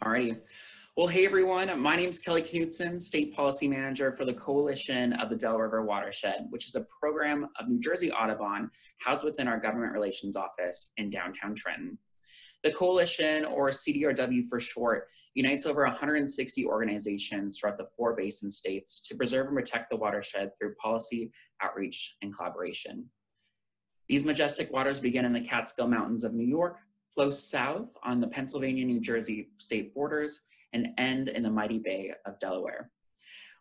Alrighty. Well, hey everyone, my name is Kelly Knutson, State Policy Manager for the Coalition of the Delaware River Watershed, which is a program of New Jersey Audubon housed within our Government Relations Office in downtown Trenton. The Coalition, or CDRW for short, unites over 160 organizations throughout the 4 basin states to preserve and protect the watershed through policy, outreach, and collaboration. These majestic waters begin in the Catskill Mountains of New York, flow south on the Pennsylvania-New Jersey state borders, and end in the mighty Bay of Delaware.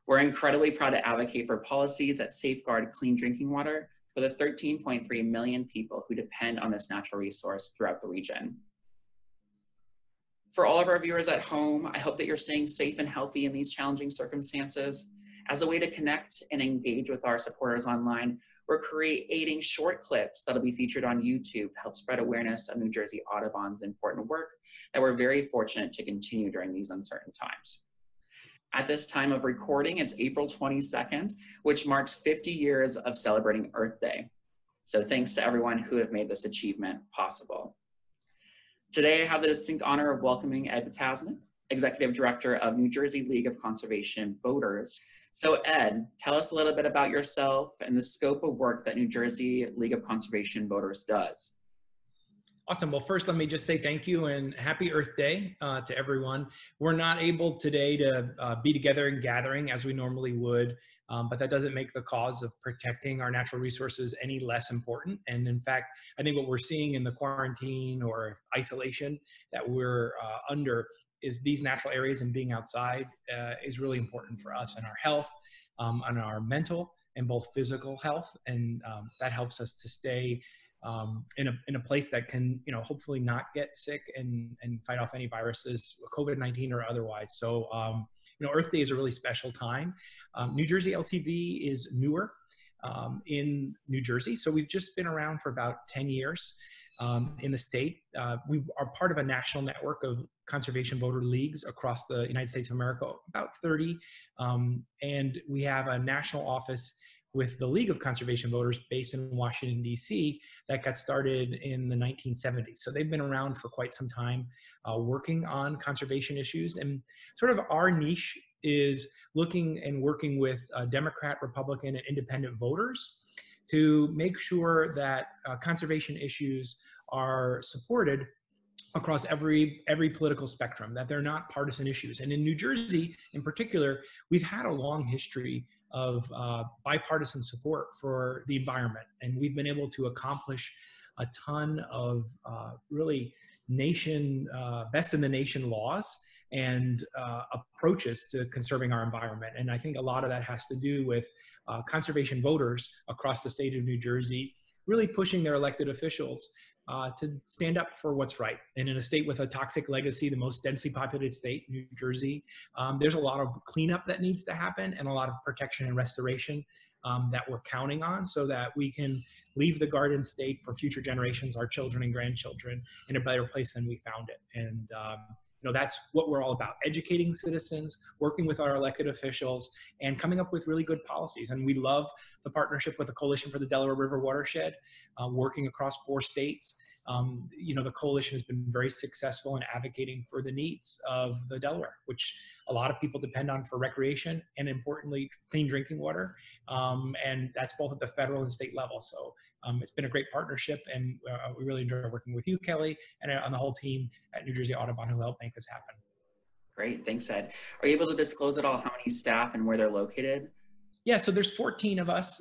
We're incredibly proud to advocate for policies that safeguard clean drinking water for the 13.3 million people who depend on this natural resource throughout the region. For all of our viewers at home, I hope that you're staying safe and healthy in these challenging circumstances. As a way to connect and engage with our supporters online, we're creating short clips that'll be featured on YouTube to help spread awareness of New Jersey Audubon's important work that we're very fortunate to continue during these uncertain times. At this time of recording, it's April 22nd, which marks 50 years of celebrating Earth Day. So thanks to everyone who have made this achievement possible. Today, I have the distinct honor of welcoming Ed Potosnak, Executive Director of New Jersey League of Conservation Voters. So Ed, tell us a little bit about yourself and the scope of work that New Jersey League of Conservation Voters does. Awesome. Well, first, let me just say thank you and happy Earth Day to everyone. We're not able today to be together and gathering as we normally would, but that doesn't make the cause of protecting our natural resources any less important. And in fact, I think what we're seeing in the quarantine or isolation that we're under is these natural areas and being outside is really important for us and our health, and our mental and both physical health. And that helps us to stay in a place that can, hopefully not get sick and fight off any viruses, COVID-19 or otherwise. So, Earth Day is a really special time. New Jersey LCV is newer in New Jersey. So we've just been around for about 10 years. In the state. We are part of a national network of conservation voter leagues across the United States of America, about 30. And we have a national office with the League of Conservation Voters based in Washington, D.C. that got started in the 1970s. So they've been around for quite some time working on conservation issues. And sort of our niche is looking and working with Democrat, Republican, and independent voters to make sure that conservation issues are supported across every political spectrum, that they're not partisan issues. And in New Jersey, in particular, we've had a long history of bipartisan support for the environment. And we've been able to accomplish a ton of really best in the nation laws and approaches to conserving our environment. And I think a lot of that has to do with conservation voters across the state of New Jersey really pushing their elected officials to stand up for what's right. And in a state with a toxic legacy, the most densely populated state, New Jersey, there's a lot of cleanup that needs to happen and a lot of protection and restoration that we're counting on so that we can leave the garden state for future generations, our children and grandchildren, in a better place than we found it. And that's what we're all about, educating citizens, working with our elected officials, and coming up with really good policies. And we love the partnership with the Coalition for the Delaware River Watershed, working across 4 states. The coalition has been very successful in advocating for the needs of the Delaware, which a lot of people depend on for recreation and, importantly, clean drinking water. And that's both at the federal and state level. So it's been a great partnership, and we really enjoy working with you, Kelly, and on the whole team at New Jersey Audubon who helped make this happen. Great, thanks, Ed. Are you able to disclose at all how many staff and where they're located? Yeah, so there's 14 of us.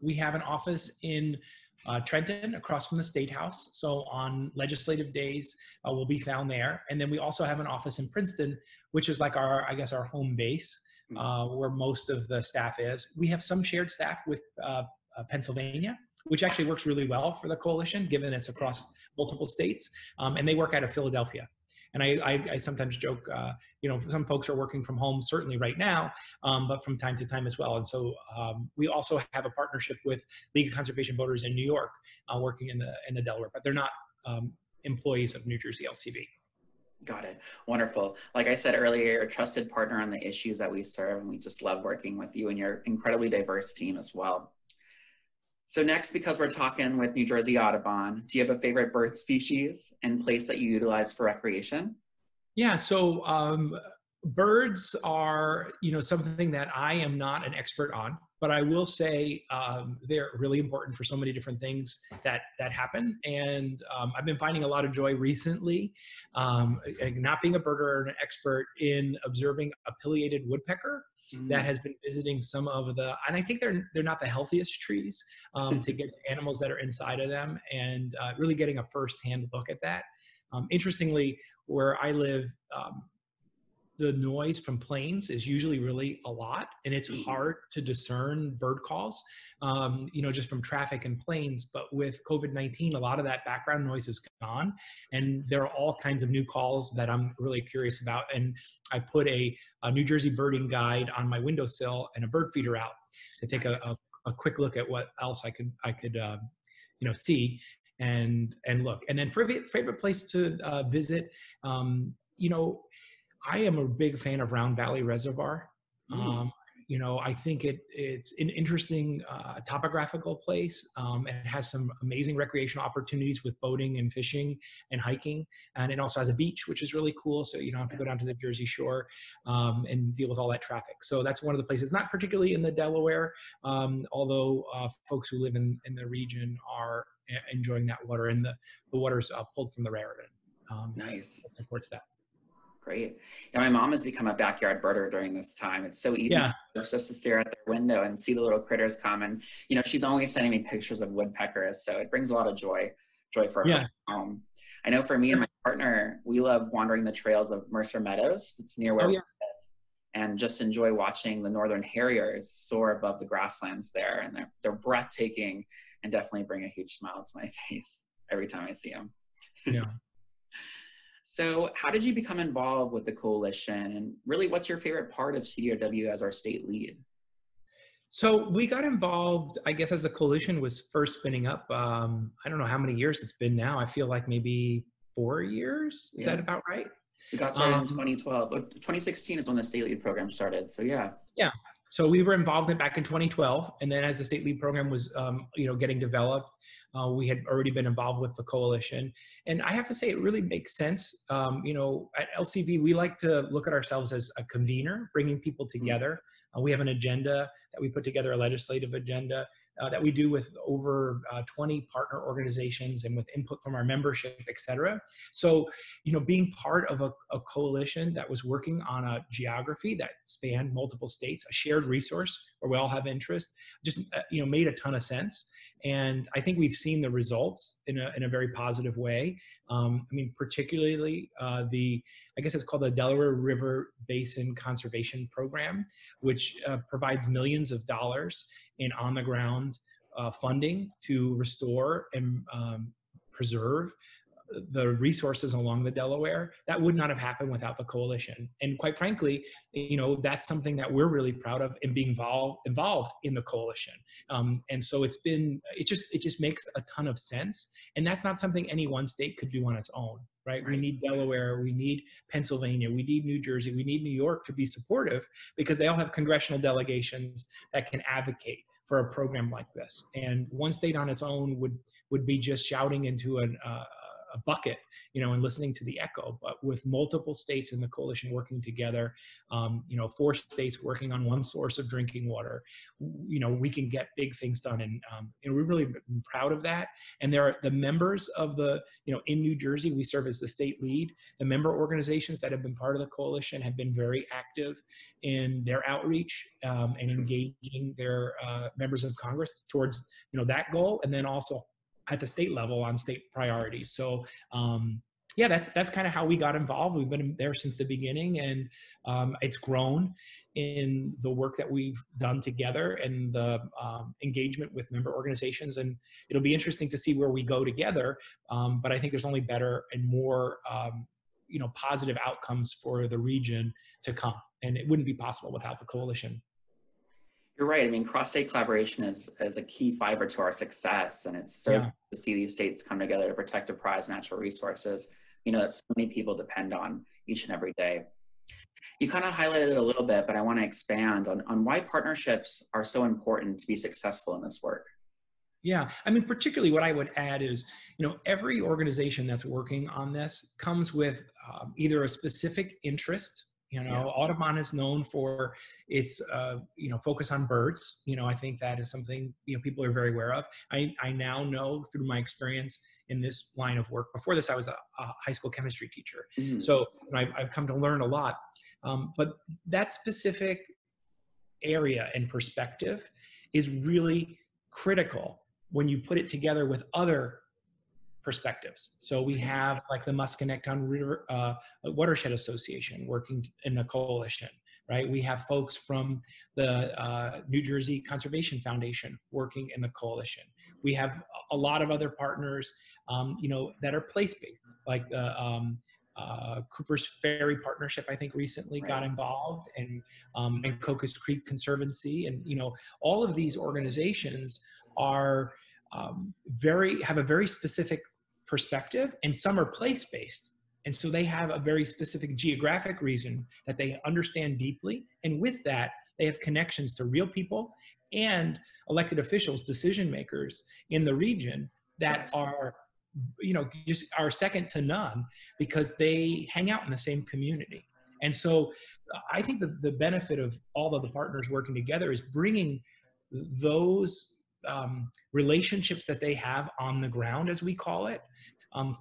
We have an office in Trenton, across from the State House. So on legislative days, we'll be found there. And then we also have an office in Princeton, which is like our home base, where most of the staff is. We have some shared staff with Pennsylvania, which actually works really well for the coalition, given it's across multiple states. And they work out of Philadelphia. And I sometimes joke, some folks are working from home, certainly right now, but from time to time as well. And so we also have a partnership with League of Conservation Voters in New York, working in the Delaware, but they're not employees of New Jersey LCV. Got it. Wonderful. Like I said earlier, you're a trusted partner on the issues that we serve, and we just love working with you and your incredibly diverse team as well. So next, because we're talking with New Jersey Audubon, do you have a favorite bird species and place that you utilize for recreation? Yeah, so birds are, something that I am not an expert on, but I will say they're really important for so many different things that happen. And I've been finding a lot of joy recently, not being a birder or an expert, in observing a pileated woodpecker that Mm. has been visiting some of and I think they're not the healthiest trees to get to animals that are inside of them, and really getting a firsthand look at that. Interestingly, where I live, the noise from planes is usually really a lot, and it's Mm. hard to discern bird calls, just from traffic and planes. But with COVID-19, a lot of that background noise is gone, and there are all kinds of new calls that I'm really curious about. And I put a New Jersey birding guide on my windowsill and a bird feeder out to take Nice. a quick look at what else I could see and look. And then favorite place to visit, you know I am a big fan of Round Valley Reservoir. Mm. Um, I think it's an interesting topographical place. It has some amazing recreational opportunities with boating and fishing and hiking, and it also has a beach, which is really cool. So you don't have to go down to the Jersey Shore and deal with all that traffic. So that's one of the places, not particularly in the Delaware, although folks who live in the region are enjoying that water, and the water's pulled from the Raritan. Nice. That supports that. Great. Yeah, my mom has become a backyard birder during this time. It's so easy Yeah. just to stare at their window and see the little critters come. And, she's always sending me pictures of woodpeckers. So it brings a lot of joy for her Yeah. home. I know for me and my partner, we love wandering the trails of Mercer Meadows. It's near Oh where we yeah. live, and just enjoy watching the northern harriers soar above the grasslands there. And they're breathtaking and definitely bring a huge smile to my face every time I see them. Yeah. So how did you become involved with the coalition, and really what's your favorite part of CDRW as our state lead? So we got involved, I guess, as the coalition was first spinning up. I don't know how many years it's been now. I feel like maybe 4 years. Is that Yeah, about right? we got started in Um, 2012. 2016 is when the state lead program started. So yeah. yeah. So we were involved in it back in 2012, and then as the state lead program was, getting developed, we had already been involved with the coalition. And I have to say, it really makes sense. At LCV, we like to look at ourselves as a convener, bringing people Mm. together. We have an agenda that we put together, a legislative agenda that we do with over 20 partner organizations and with input from our membership, et cetera. So, being part of a coalition that was working on a geography that spanned multiple states, a shared resource where we all have interest, just made a ton of sense. And I think we've seen the results in a very positive way. Particularly I guess it's called the Delaware River Basin Conservation Program, which provides millions of dollars in on-the-ground funding to restore and preserve the resources along the Delaware. That would not have happened without the coalition. And quite frankly, that's something that we're really proud of in being involved in the coalition. And so it just makes a ton of sense. And that's not something any one state could do on its own, right? We Right. need Delaware, we need Pennsylvania, we need New Jersey, we need New York to be supportive, because they all have congressional delegations that can advocate for a program like this. And one state on its own would be just shouting into a bucket, and listening to the echo. But with multiple states in the coalition working together, 4 states working on one source of drinking water, we can get big things done. And we're really proud of that. And there are the members of in New Jersey, we serve as the state lead. The member organizations that have been part of the coalition have been very active in their outreach and engaging their members of Congress towards that goal, and then also at the state level on state priorities. So that's kind of how we got involved. We've been there since the beginning, and it's grown in the work that we've done together and the engagement with member organizations. And it'll be interesting to see where we go together. But I think there's only better and more positive outcomes for the region to come. And it wouldn't be possible without the coalition. You're right. I mean, cross-state collaboration is a key fiber to our success, and it's so good to see these states come together to protect and prize natural resources, that so many people depend on each and every day. You kind of highlighted it a little bit, but I want to expand on why partnerships are so important to be successful in this work. Yeah, I mean, particularly what I would add is, every organization that's working on this comes with either a specific interest. Yeah. Audubon is known for its, focus on birds. I think that is something, people are very aware of. I now know through my experience in this line of work. Before this, I was a high school chemistry teacher. Mhm. So I've come to learn a lot. But that specific area and perspective is really critical when you put it together with other perspectives. So we have like the Musconecton River Watershed Association working in a coalition, right? We have folks from the New Jersey Conservation Foundation working in the coalition. We have a lot of other partners, that are place-based, like the Cooper's Ferry Partnership, I think recently got Right. involved, and Cocos Creek Conservancy, and all of these organizations are have a very specific perspective, and some are place-based. And so they have a very specific geographic reason that they understand deeply. And with that, they have connections to real people and elected officials, decision makers in the region that Yes. are, just are second to none because they hang out in the same community. And so I think the benefit of all of the partners working together is bringing those relationships that they have on the ground, as we call it,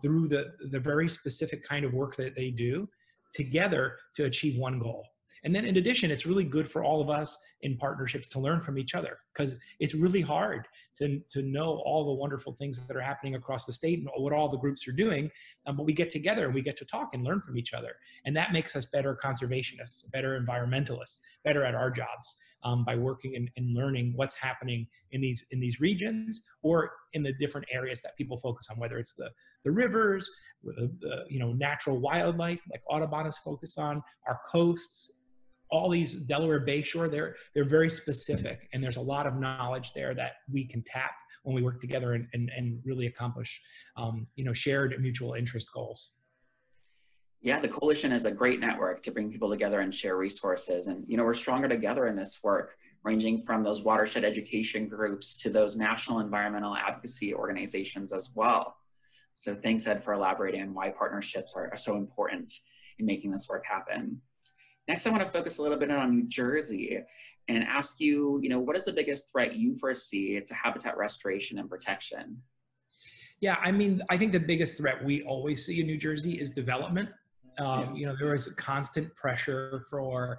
through the very specific kind of work that they do together to achieve one goal. And then in addition, it's really good for all of us in partnerships to learn from each other, because it's really hard to know all the wonderful things that are happening across the state and what all the groups are doing. But we get together and we get to talk and learn from each other. And that makes us better conservationists, better environmentalists, better at our jobs, by working and learning what's happening in these regions or in the different areas that people focus on, whether it's the rivers, the natural wildlife like Audubon is focused on, our coasts, all these Delaware Bay Shore, they're very specific, and there's a lot of knowledge there that we can tap when we work together and really accomplish shared mutual interest goals. Yeah, the coalition is a great network to bring people together and share resources. And, we're stronger together in this work, ranging from those watershed education groups to those national environmental advocacy organizations as well. So thanks, Ed, for elaborating on why partnerships are so important in making this work happen. Next, I want to focus a little bit on New Jersey and ask you, what is the biggest threat you foresee to habitat restoration and protection? Yeah, I mean, I think the biggest threat we always see in New Jersey is development. There is a constant pressure for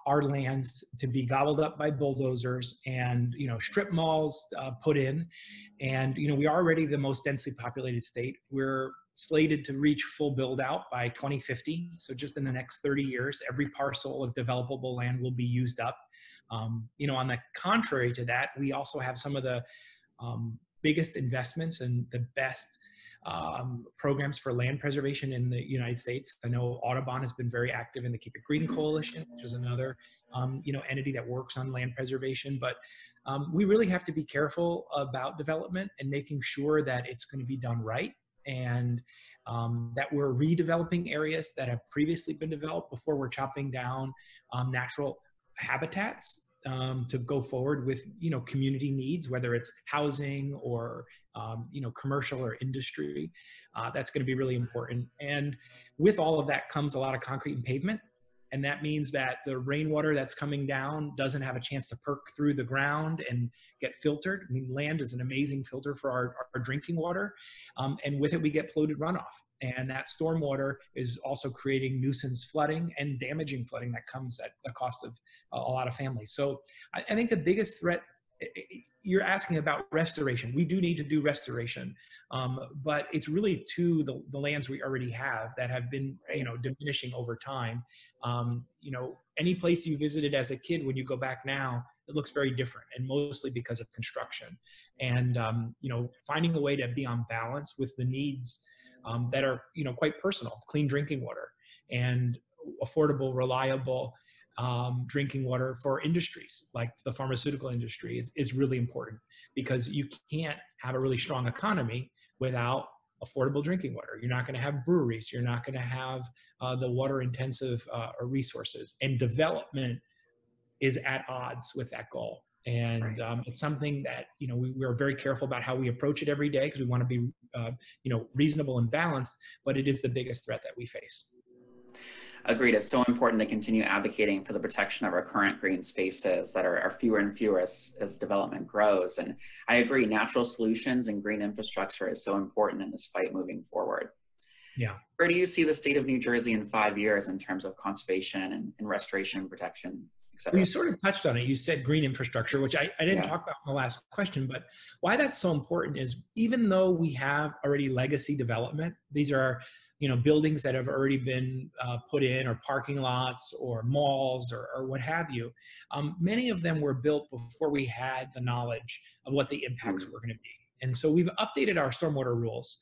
our lands to be gobbled up by bulldozers and, strip malls put in. And, we are already the most densely populated state. We're slated to reach full build out by 2050. So just in the next 30 years, every parcel of developable land will be used up. On the contrary to that, we also have some of the biggest investments and the best programs for land preservation in the United States. I know Audubon has been very active in the Keep It Green Coalition, which is another entity that works on land preservation. But we really have to be careful about development and making sure that it's going to be done right, and that we're redeveloping areas that have previously been developed before we're chopping down natural habitats to go forward with community needs, whether it's housing or commercial or industry. That's going to be really important. And with all of that comes a lot of concrete and pavement. And that means that the rainwater that's coming down doesn't have a chance to perk through the ground and get filtered. I mean, land is an amazing filter for our drinking water. And with it, we get polluted runoff. And that stormwater is also creating nuisance flooding and damaging flooding that comes at the cost of a lot of families. So I think the biggest threat, you're asking about restoration. We do need to do restoration, but it's really to the lands we already have that have been, diminishing over time. Any place you visited as a kid, when you go back now, it looks very different, and mostly because of construction. And, finding a way to be on balance with the needs that are, quite personal: clean drinking water and affordable, reliable drinking water for industries like the pharmaceutical industry is really important, because you can't have a really strong economy without affordable drinking water. You're not going to have breweries. You're not going to have the water intensive resources, and development is at odds with that goal. And Right. it's something that, we're very careful about how we approach it every day because we want to be, reasonable and balanced, but it is the biggest threat that we face. Agreed. It's so important to continue advocating for the protection of our current green spaces that are fewer and fewer as development grows. And I agree, natural solutions and green infrastructure is so important in this fight moving forward. Yeah. Where do you see the state of New Jersey in 5 years in terms of conservation and restoration and protection, et Well, cetera? you sort of touched on it. You said green infrastructure, which I didn't Yeah. talk about in the last question, but why that's so important is even though we have already legacy development, these are, buildings that have already been put in, or parking lots or malls or what have you. Many of them were built before we had the knowledge of what the impacts Mm. were going to be. And so we've updated our stormwater rules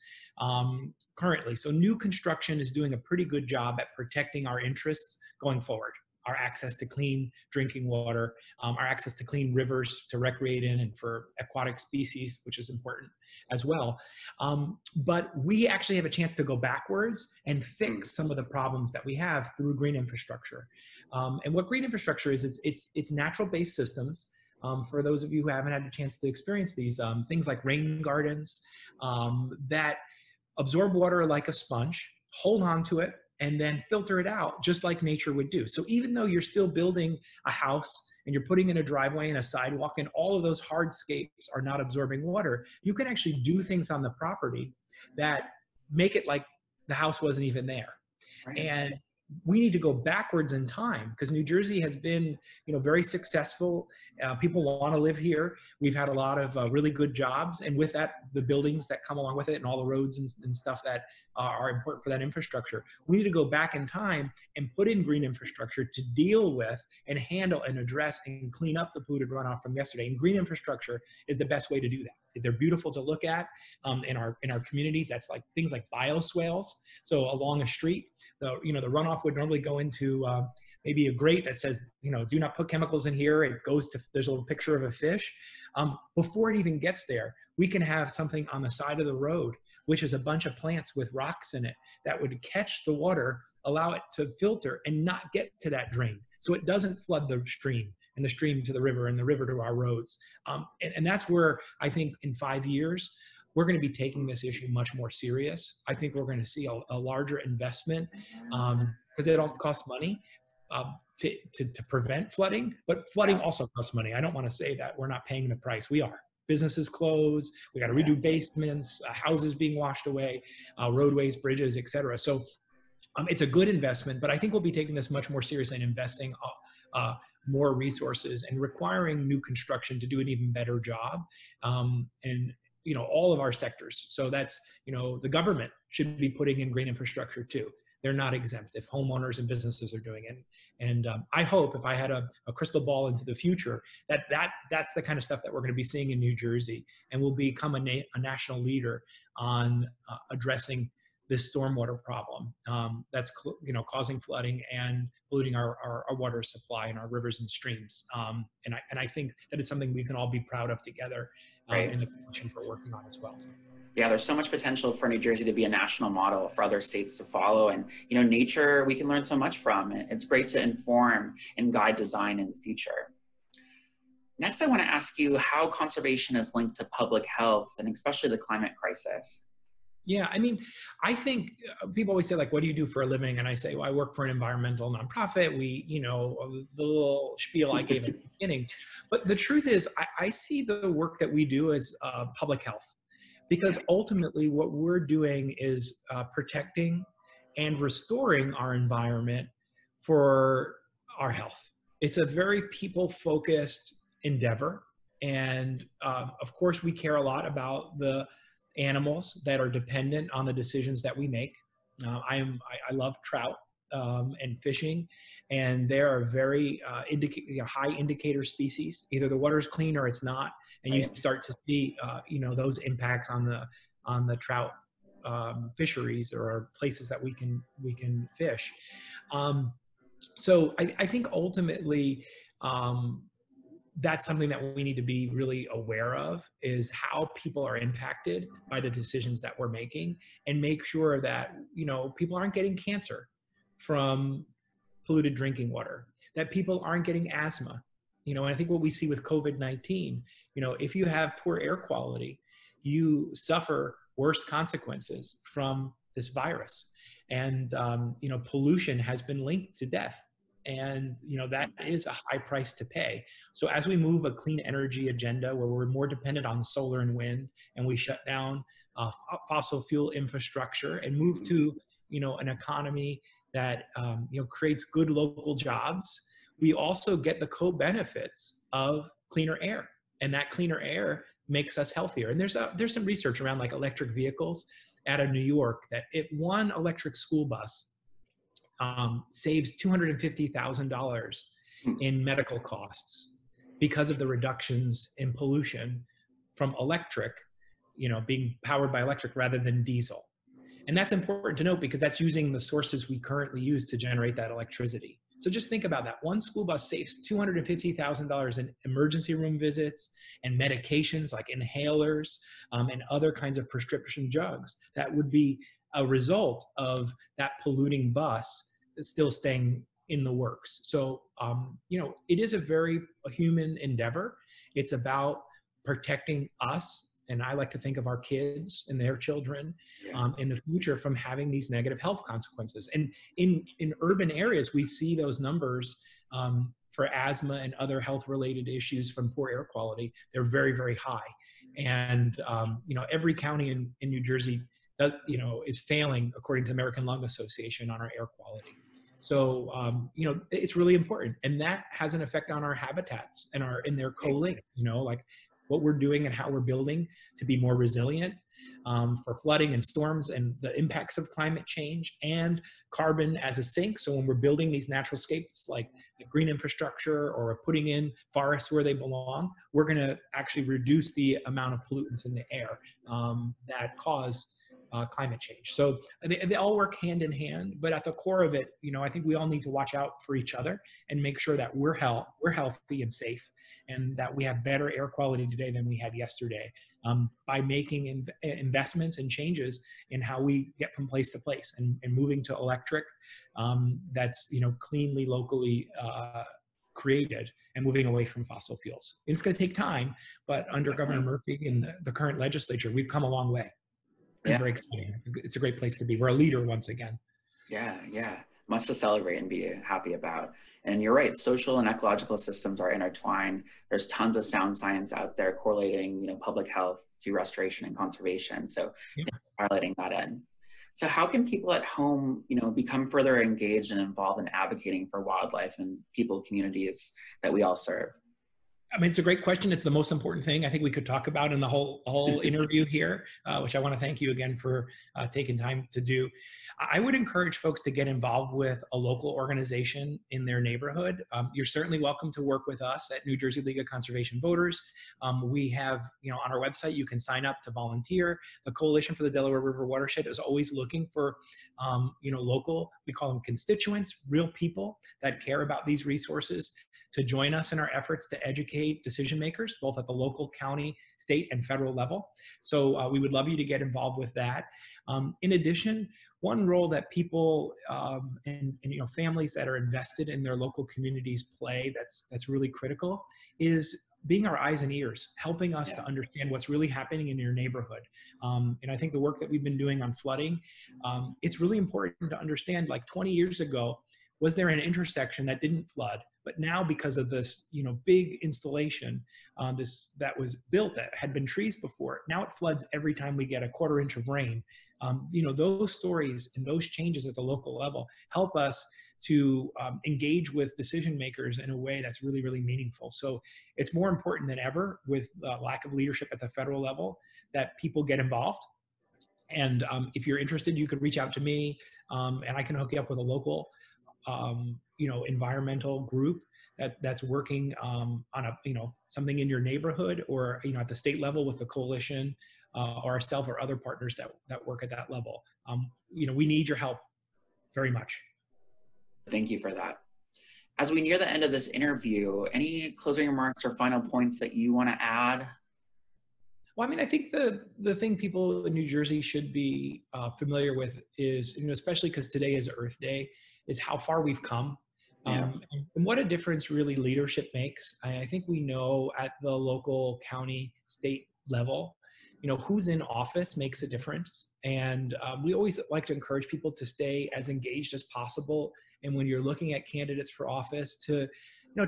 currently. So new construction is doing a pretty good job at protecting our interests going forward. Our access to clean drinking water, our access to clean rivers to recreate in and for aquatic species, which is important as well. But we actually have a chance to go backwards and Mm. fix some of the problems that we have through green infrastructure. And what green infrastructure is, it's natural-based systems. For those of you who haven't had a chance to experience these, things like rain gardens that absorb water like a sponge, hold on to it, and then filter it out just like nature would do. So even though you're still building a house and you're putting in a driveway and a sidewalk and all of those hardscapes are not absorbing water, you can actually do things on the property that make it like the house wasn't even there. Right. And we need to go backwards in time because New Jersey has been, very successful. People want to live here. We've had a lot of really good jobs, and with that, the buildings that come along with it, and all the roads and stuff that are important for that infrastructure. We need to go back in time and put in green infrastructure to deal with and handle and address and clean up the polluted runoff from yesterday. And green infrastructure is the best way to do that. They're beautiful to look at in our communities. That's like things like bioswales. So along a street, the runoff would normally go into maybe a grate that says, do not put chemicals in here. It goes to, there's a little picture of a fish. Before it even gets there, we can have something on the side of the road, which is a bunch of plants with rocks in it that would catch the water, allow it to filter and not get to that drain. So it doesn't flood the stream, and the stream to the river, and the river to our roads. And that's where I think in 5 years, we're going to be taking this issue much more serious. I think we're going to see a larger investment because it all costs money to prevent flooding, but flooding Yeah. also costs money. I don't want to say that we're not paying the price. We are. Businesses close. We got to Yeah. redo basements, houses being washed away, roadways, bridges, et cetera. So it's a good investment, but I think we'll be taking this much more seriously and investing more resources and requiring new construction to do an even better job. And all of our sectors. So that's, the government should be putting in green infrastructure too. They're not exempt if homeowners and businesses are doing it. And I hope, if I had a crystal ball into the future, that's the kind of stuff that we're going to be seeing in New Jersey, and we'll become a national leader on addressing this stormwater problem that's causing flooding and polluting our water supply and our rivers and streams. And I think that it's something we can all be proud of together Right. in the function for working on as well. Yeah, there's so much potential for New Jersey to be a national model for other states to follow. And, nature we can learn so much from. It's great to inform and guide design in the future. Next, I want to ask you how conservation is linked to public health and especially the climate crisis. Yeah, I mean, I think people always say, like, what do you do for a living? And I say, well, I work for an environmental nonprofit. We, the little spiel I gave at the beginning. But the truth is, I see the work that we do as public health, because ultimately what we're doing is protecting and restoring our environment for our health. It's a very people-focused endeavor. And of course, we care a lot about the animals that are dependent on the decisions that we make. I love trout and fishing, and they are very high indicator species. Either the water's clean or it's not, and you start to see those impacts on the trout fisheries or places that we can fish. So I think ultimately that's something that we need to be really aware of, is how people are impacted by the decisions that we're making, and make sure that, people aren't getting cancer from polluted drinking water, that people aren't getting asthma You know, and I think what we see with COVID-19, you know, if you have poor air quality, you suffer worse consequences from this virus. And, you know, pollution has been linked to death. And, you know, that is a high price to pay. So as we move a clean energy agenda where we're more dependent on solar and wind, and we shut down fossil fuel infrastructure and move to, you know, an economy that, you know, creates good local jobs, we also get the co-benefits of cleaner air. And that cleaner air makes us healthier. And there's some research around like electric vehicles out of New York that one electric school bus saves $250,000 in medical costs because of the reductions in pollution from electric, you know, being powered by electric rather than diesel. And that's important to note because that's using the sources we currently use to generate that electricity. So just think about that. One school bus saves $250,000 in emergency room visits and medications like inhalers and other kinds of prescription drugs that would be a result of that polluting bus still staying in the works. So, you know, it is a very human endeavor. It's about protecting us. And I like to think of our kids and their children in the future from having these negative health consequences. And in urban areas, we see those numbers for asthma and other health-related issues from poor air quality. They're very, very high. And, you know, every county in New Jersey, you know, is failing, according to the American Lung Association, on our air quality. So, you know, it's really important. And that has an effect on our habitats and their co-link, you know, like what we're doing and how we're building to be more resilient for flooding and storms and the impacts of climate change and carbon as a sink. So when we're building these natural scapes like the green infrastructure or putting in forests where they belong, we're going to actually reduce the amount of pollutants in the air that cause climate change. So they all work hand in hand, but at the core of it, you know, I think we all need to watch out for each other and make sure that we're healthy and safe, and that we have better air quality today than we had yesterday by making investments and changes in how we get from place to place and moving to electric that's, you know, cleanly, locally created, and moving away from fossil fuels. It's going to take time, but under Governor Murphy and the current legislature, we've come a long way. It's very exciting. It's a great place to be. We're a leader once again. Yeah. Much to celebrate and be happy about. And you're right, social and ecological systems are intertwined. There's tons of sound science out there correlating, you know, public health to restoration and conservation. So highlighting that in. So how can people at home, you know, become further engaged and involved in advocating for wildlife and people communities that we all serve? I mean, it's a great question. It's the most important thing I think we could talk about in the whole interview here, which I want to thank you again for taking time to do. I would encourage folks to get involved with a local organization in their neighborhood. You're certainly welcome to work with us at New Jersey League of Conservation Voters. We have, you know, on our website, you can sign up to volunteer. The Coalition for the Delaware River Watershed is always looking for, you know, local, we call them constituents, real people that care about these resources, to join us in our efforts to educate decision makers, both at the local, county, state, and federal level. So we would love you to get involved with that. In addition, one role that people and you know, families that are invested in their local communities play that's really critical is being our eyes and ears, helping us to understand what's really happening in your neighborhood. And I think the work that we've been doing on flooding, it's really important to understand, like 20 years ago, was there an intersection that didn't flood? But now, because of this, you know, big installation that was built that had been trees before, now it floods every time we get a quarter inch of rain. You know, those stories and those changes at the local level help us to engage with decision makers in a way that's really, really meaningful. So it's more important than ever, with lack of leadership at the federal level, that people get involved. And if you're interested, you could reach out to me and I can hook you up with a local you know, environmental group that's working on a, you know, something in your neighborhood, or, you know, at the state level with the coalition or ourselves or other partners that work at that level. You know, we need your help very much. Thank you for that. As we near the end of this interview, any closing remarks or final points that you want to add? Well, I mean, I think the thing people in New Jersey should be familiar with is, you know, especially because today is Earth Day, is how far we've come Yeah. And what a difference really leadership makes. I think we know at the local, county, state level, who's in office makes a difference. And we always like to encourage people to stay as engaged as possible. And when you're looking at candidates for office, to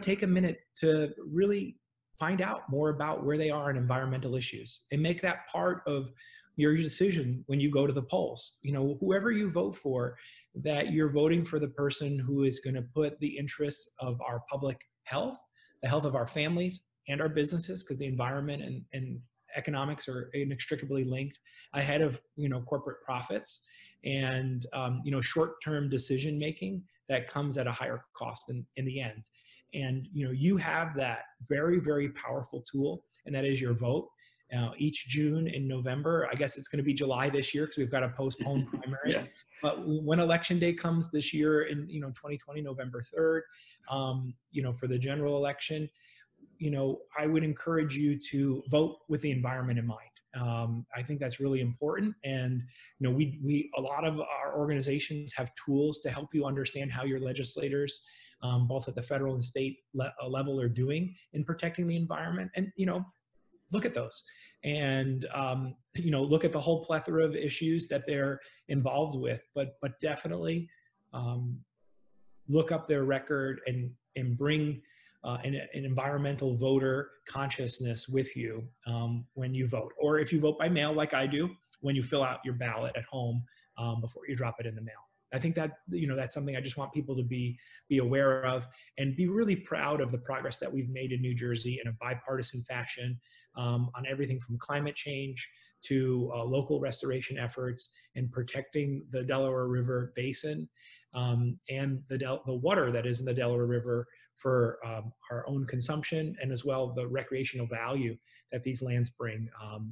take a minute to really find out more about where they are in environmental issues and make that part of your decision when you go to the polls. Whoever you vote for, that you're voting for the person who is going to put the interests of our public health, the health of our families and our businesses, because the environment and economics are inextricably linked, ahead of corporate profits and short-term decision making that comes at a higher cost in the end. And you have that very, very powerful tool, and that is your vote. Each June and November, I guess it's going to be July this year because we've got a postponed primary. Yeah. But when election day comes this year in 2020, November 3rd, for the general election, I would encourage you to vote with the environment in mind. I think that's really important. And, a lot of our organizations have tools to help you understand how your legislators, both at the federal and state level, are doing in protecting the environment. And, look at those and, look at the whole plethora of issues that they're involved with, but definitely look up their record and bring an environmental voter consciousness with you when you vote, or if you vote by mail, like I do, when you fill out your ballot at home before you drop it in the mail. I think that, that's something I just want people to be aware of and be really proud of the progress that we've made in New Jersey in a bipartisan fashion on everything from climate change to local restoration efforts and protecting the Delaware River basin and the water that is in the Delaware River for our own consumption, and as well the recreational value that these lands bring.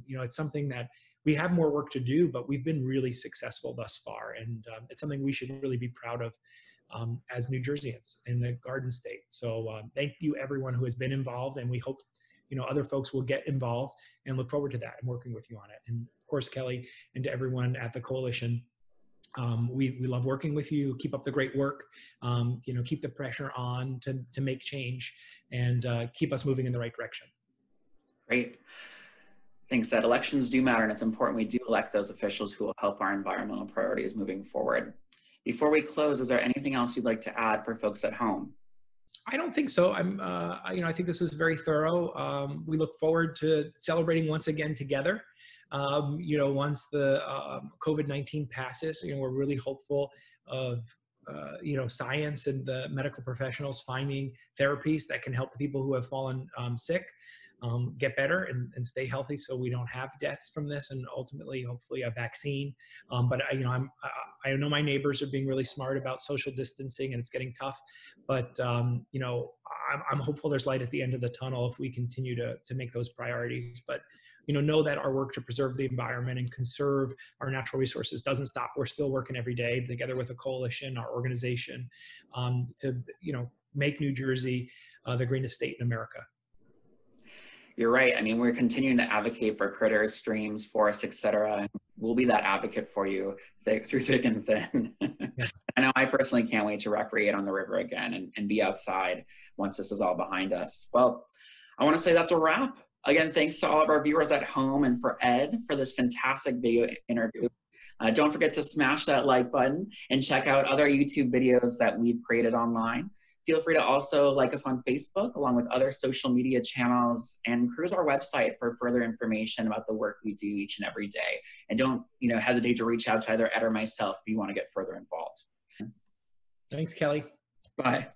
It's something that we have more work to do, but we've been really successful thus far. And it's something we should really be proud of as New Jerseyans in the Garden State. So thank you everyone who has been involved, and we hope other folks will get involved and look forward to that and working with you on it. And of course, Kelly, and to everyone at the coalition, we love working with you. Keep up the great work. Keep the pressure on to make change and keep us moving in the right direction. Great. Thanks, Ed. Elections do matter, and it's important we do elect those officials who will help our environmental priorities moving forward. Before we close, is there anything else you'd like to add for folks at home? I don't think so. I think this was very thorough. We look forward to celebrating once again together. Once the COVID-19 passes, we're really hopeful of, science and the medical professionals finding therapies that can help the people who have fallen sick get better and stay healthy, so we don't have deaths from this, and ultimately, hopefully, a vaccine. But I know my neighbors are being really smart about social distancing, and it's getting tough. But I'm hopeful there's light at the end of the tunnel if we continue to make those priorities. But know that our work to preserve the environment and conserve our natural resources doesn't stop. We're still working every day together with a coalition, our organization, to make New Jersey the greenest state in America. You're right. I mean, we're continuing to advocate for critters, streams, forests, etc. We'll be that advocate for you through thick and thin. Yeah. I know I personally can't wait to recreate on the river again and be outside once this is all behind us. Well, I want to say that's a wrap. Again, thanks to all of our viewers at home and for Ed for this fantastic video interview. Don't forget to smash that like button and check out other YouTube videos that we've created online. Feel free to also like us on Facebook along with other social media channels, and cruise our website for further information about the work we do each and every day. And don't hesitate to reach out to either Ed or myself if you want to get further involved. Thanks, Kelly. Bye.